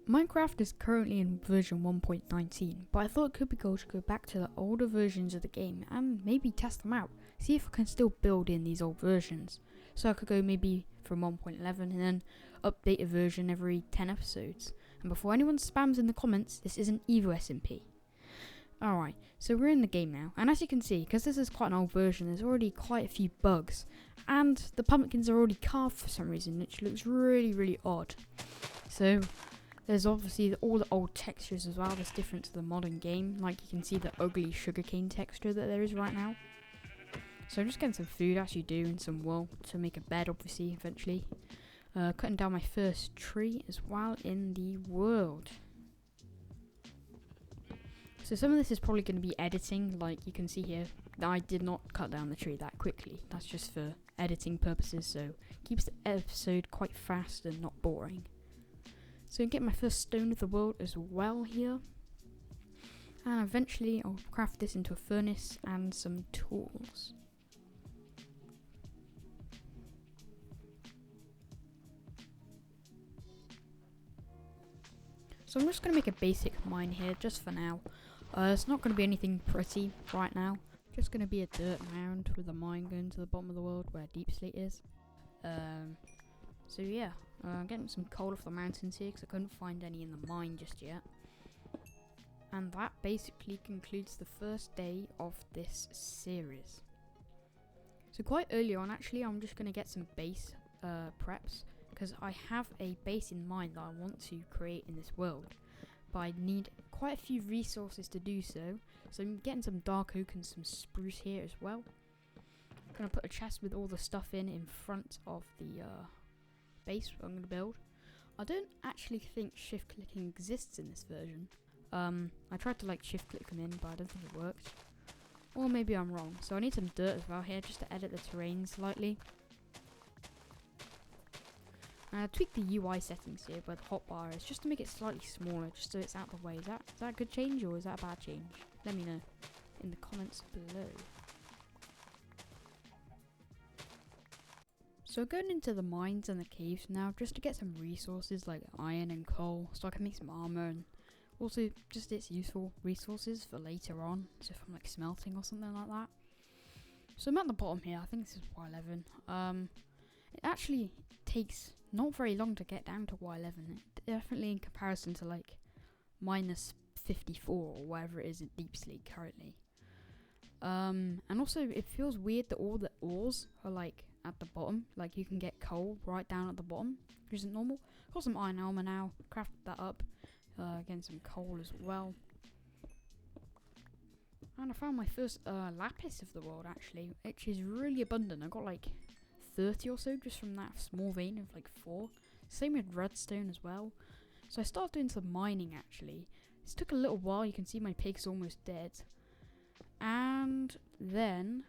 Minecraft is currently in version 1.19, but I thought it could be cool to go back to the older versions of the game and maybe test them out, see if I can still build in these old versions. So I could go maybe from 1.11 and then update a version every 10 episodes. And before anyone spams in the comments, this isn't Evo SMP. Alright, so we're in the game now, and as you can see, because this is quite an old version, there's already quite a few bugs, and the pumpkins are already carved for some reason, which looks really odd. So there's obviously all the old textures as well that's different to the modern game, like you can see the ugly sugarcane texture that there is right now. So I'm just getting some food as you do, and some wool to make a bed obviously eventually. Cutting down my first tree as well in the world. So some of this is probably going to be editing, like you can see here. I did not cut down the tree that quickly. That's just for editing purposes, so keeps the episode quite fast and not boring. So I get my first stone of the world as well here. And eventually I'll craft this into a furnace and some tools. So I'm just going to make a basic mine here just for now. It's not going to be anything pretty right now. Just going to be a dirt mound with a mine going to the bottom of the world where Deep Slate is. So yeah, I'm getting some coal off the mountains here because I couldn't find any in the mine just yet. And that basically concludes the first day of this series. So quite early on actually, I'm just going to get some base preps, because I have a base in mind that I want to create in this world. But I need quite a few resources to do so. So I'm getting some dark oak and some spruce here as well. I'm going to put a chest with all the stuff in front of the base I'm going to build. I don't actually think shift clicking exists in this version. I tried to like shift click them in, but I don't think it worked. Or maybe I'm wrong. So I need some dirt as well here just to edit the terrain slightly. I tweaked the UI settings here where the hotbar is just to make it slightly smaller, just so it's out of the way. Is that a good change or is that a bad change? Let me know in the comments below. So going into the mines and the caves now just to get some resources like iron and coal so I can make some armor, and also just its useful resources for later on, so if I'm like smelting or something like that. So I'm at the bottom here. I think this is Y11. It actually takes not very long to get down to Y11. Definitely in comparison to like minus 54 or whatever it is in Deep Sleep currently. And also it feels weird that all the ores are like at the bottom. Like you can get coal right down at the bottom, which isn't normal. Got some iron armor now. Crafted that up. Again, some coal as well. And I found my first lapis of the world actually, which is really abundant. I got like 30 or so just from that small vein of like 4. Same with redstone as well. So I started doing some mining actually. This took a little while. You can see my pig's almost dead. And then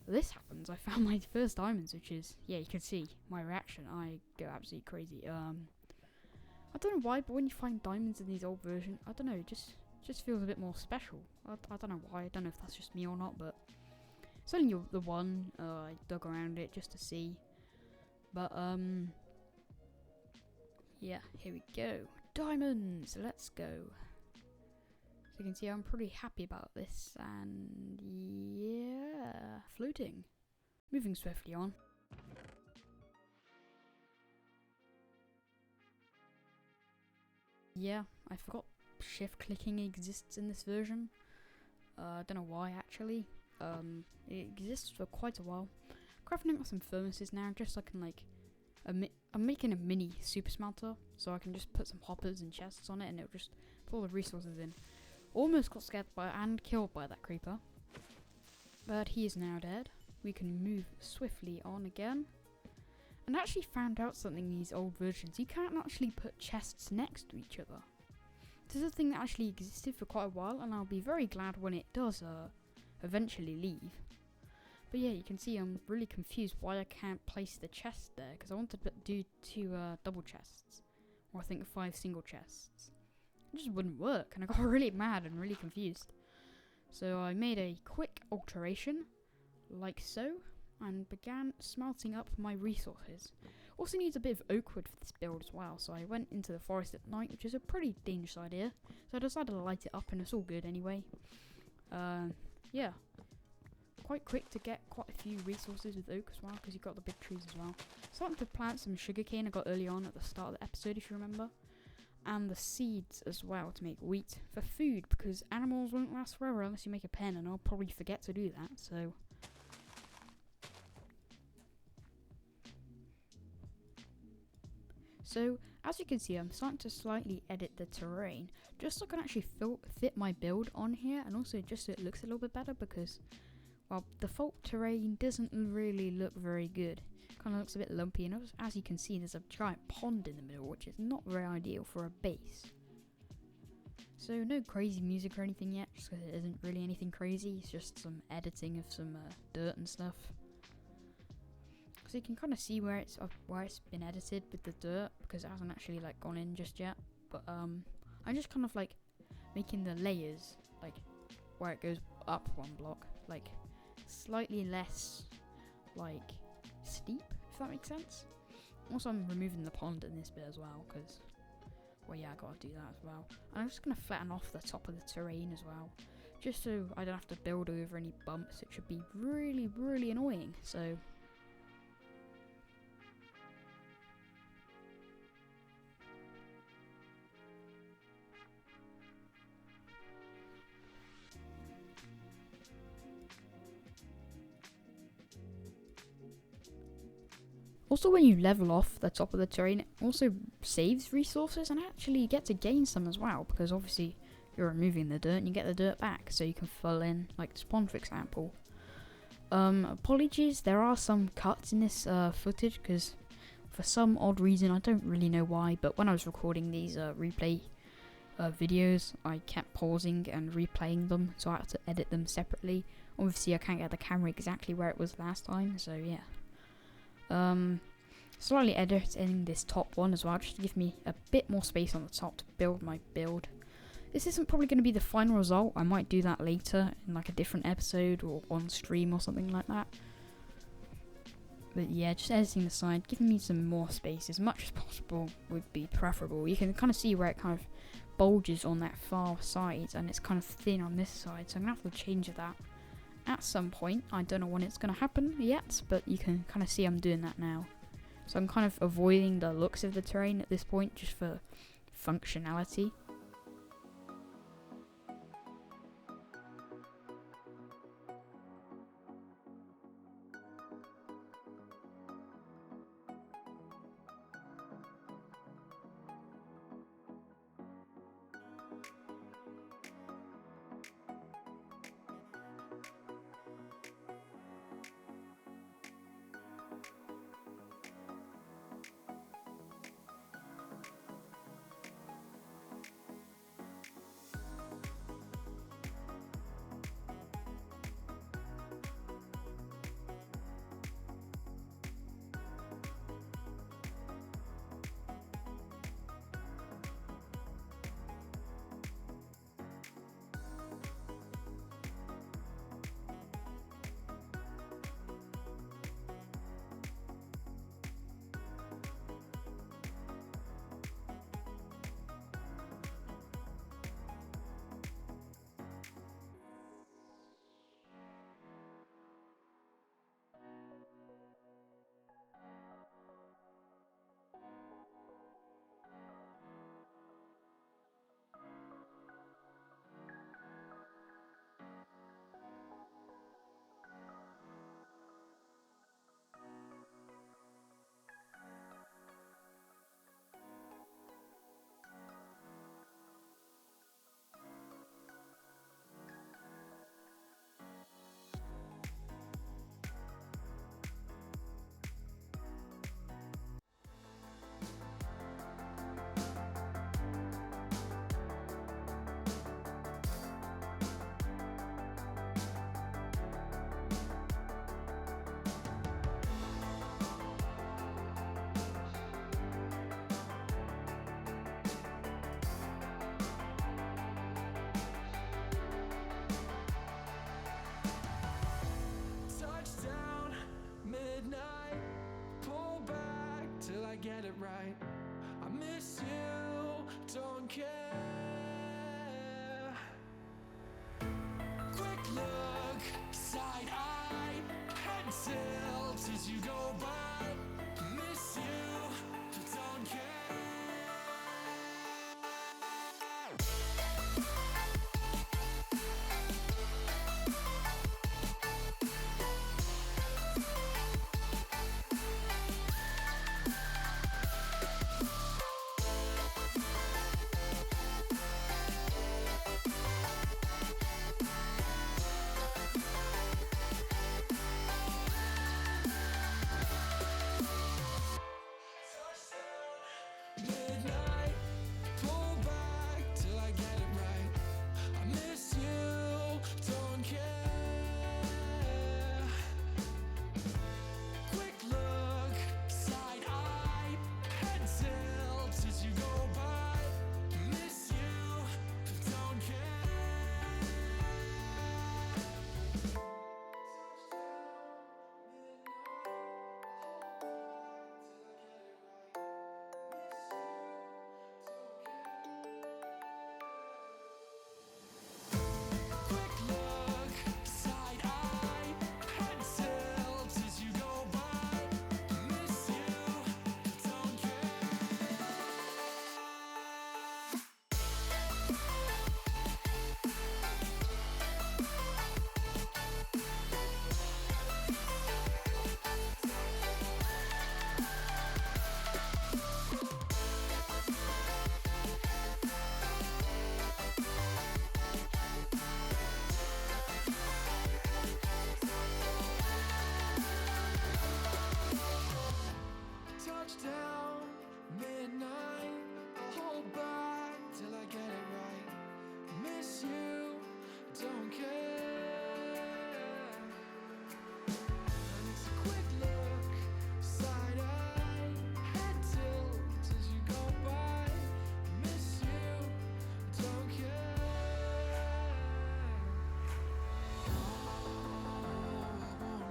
this happens. I found my first diamonds, which is, yeah, you can see my reaction. I go absolutely crazy. I don't know why, but when you find diamonds in these old versions, I don't know, it just feels a bit more special. I don't know why. I don't know if that's just me or not, but it's only the one. I dug around it just to see. But, yeah, here we go. Diamonds! Let's go. So you can see I'm pretty happy about this. And, yeah, floating. Moving swiftly on. Yeah, I forgot shift clicking exists in this version. I don't know why actually. It exists for quite a while. Crafting up some furnaces now, just so I can like, I'm making a mini super smelter, so I can just put some hoppers and chests on it, and it'll just put all the resources in. Almost got scared by and killed by that creeper, but he is now dead. We can move swiftly on again. And I actually found out something in these old versions. You can't actually put chests next to each other. This is a thing that actually existed for quite a while, and I'll be very glad when it does eventually leave. But yeah, you can see I'm really confused why I can't place the chest there, because I wanted to do 2 double chests, or I think 5 single chests. It just wouldn't work, and I got really mad and really confused. So I made a quick alteration, like so, and began smelting up my resources. Also needs a bit of oak wood for this build as well, so I went into the forest at night, which is a pretty dangerous idea. So I decided to light it up, and it's all good anyway. Yeah. Quite quick to get quite a few resources with oak as well, because you've got the big trees as well. Starting to plant some sugarcane I got early on at the start of the episode, if you remember. And the seeds as well to make wheat for food, because animals won't last forever unless you make a pen, and I'll probably forget to do that, so... So, as you can see, I'm starting to slightly edit the terrain, just so I can actually fit my build on here, and also just so it looks a little bit better, because, well, the default terrain doesn't really look very good. Kind of looks a bit lumpy, and as you can see, there's a giant pond in the middle, which is not very ideal for a base. So, no crazy music or anything yet, just because it isn't really anything crazy, it's just some editing of some dirt and stuff. So you can kind of see where it's been edited with the dirt, because it hasn't actually like gone in just yet. But I'm just kind of like making the layers like where it goes up one block like slightly less like steep, if that makes sense. Also, I'm removing the pond in this bit as well, because well, yeah, I gotta do that as well. And I'm just gonna flatten off the top of the terrain as well, just so I don't have to build over any bumps. It should be really annoying. So. Also, when you level off the top of the terrain, it also saves resources, and actually you get to gain some as well, because obviously you're removing the dirt and you get the dirt back, so you can fill in, like this pond for example. Apologies, there are some cuts in this footage, because for some odd reason, I don't really know why, but when I was recording these replay videos, I kept pausing and replaying them, so I had to edit them separately. Obviously I can't get the camera exactly where it was last time, so yeah. Slightly editing this top one as well, just to give me a bit more space on the top to build my build. This isn't probably going to be the final result. I might do that later in like a different episode or on stream or something like that. But yeah, just editing the side, giving me some more space as much as possible would be preferable. You can kind of see where it kind of bulges on that far side, and it's kind of thin on this side, so I'm going to have to change that at some point. I don't know when it's going to happen yet, but you can kind of see I'm doing that now. So I'm kind of avoiding the looks of the terrain at this point, just for functionality. right. I miss you, don't care. Quick look, side eye, head tilt as you go by. Miss you, don't care. Midnight, pull back till I get it right. I miss you, don't care. Quick look, side eye, head tilt as you go by. Miss you, don't care. Quick look, side eye, head tilt as you go by. Miss you, don't care. Touchdown, midnight. I'll hold back till I get it right. Miss you, don't care. And it's a quick look, side eye, head tilt as you go by. Miss you, don't care. No, I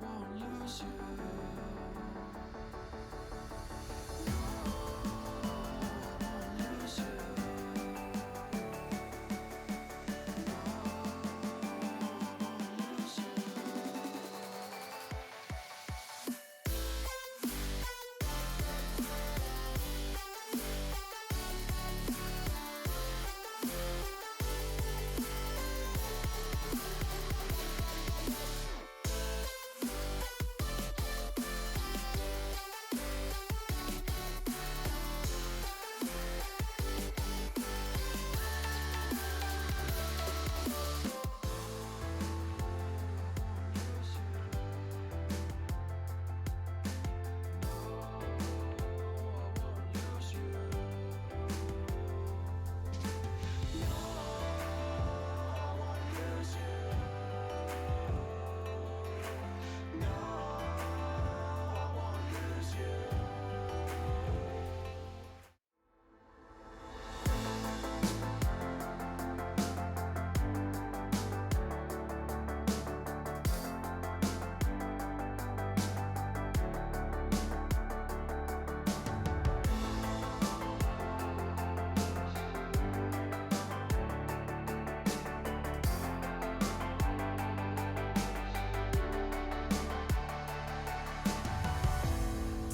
won't lose you. No, I won't lose you. No, I won't lose you. No, I won't lose you.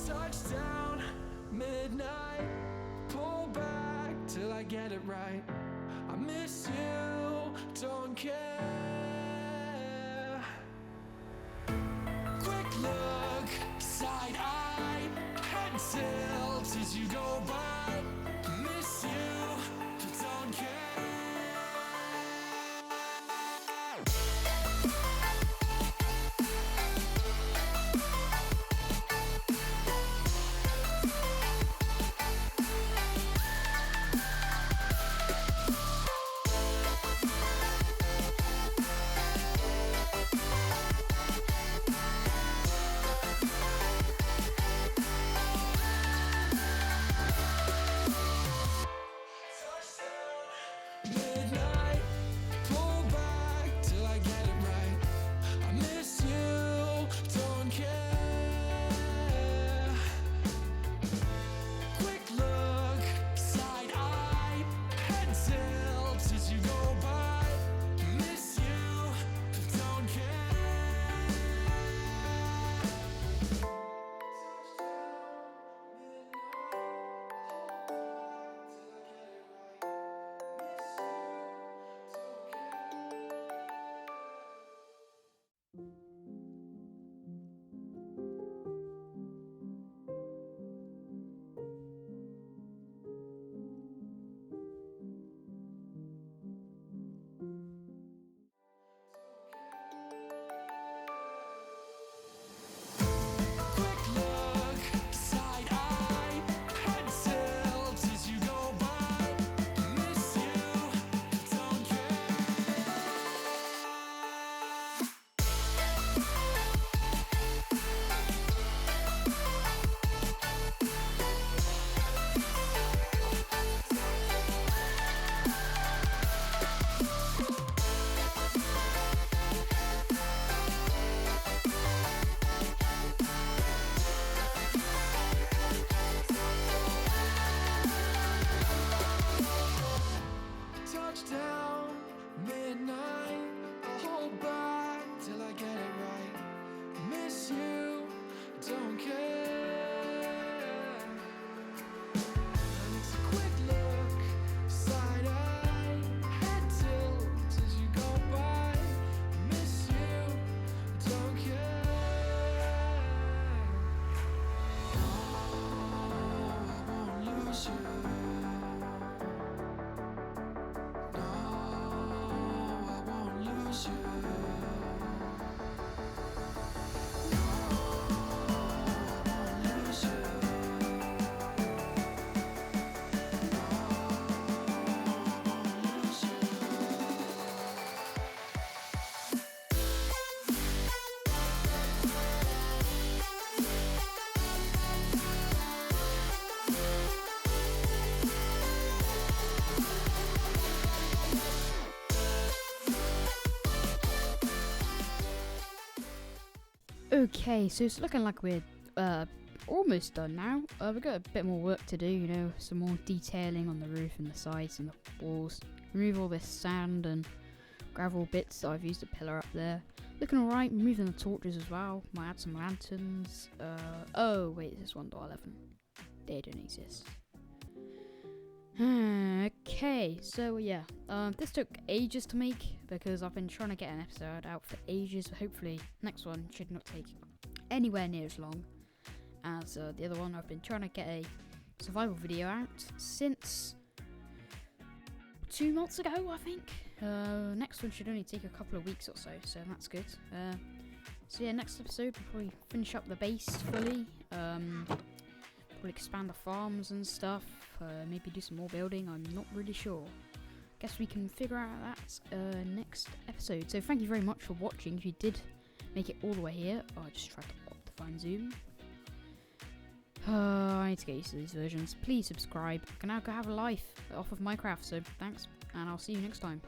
Touchdown, midnight. Pull back till I get it right. I miss you, don't care. Quick look, side eye, head tilt as you go by. Miss you, don't care. Okay, so it's looking like we're almost done now. We've got a bit more work to do, you know, some more detailing on the roof and the sides and the walls. Remove all this sand and gravel bits that I've used to pillar up there. Looking alright, removing the torches as well. Might add some lanterns. Oh wait, this is 1.11. They don't exist. Okay, so yeah, this took ages to make because I've been trying to get an episode out for ages. Hopefully, next one should not take anywhere near as long as the other one. I've been trying to get a survival video out since 2 months ago, I think. Next one should only take a couple of weeks or so that's good. So yeah, next episode we'll probably finish up the base fully. Probably expand the farms and stuff. Maybe do some more building. I'm not really sure. Guess we can figure out that next episode. So thank you very much for watching. If you did make it all the way here, I just tried to optifine zoom. I need to get used to these versions. Please subscribe. I can now go have a life off of Minecraft. So thanks, and I'll see you next time.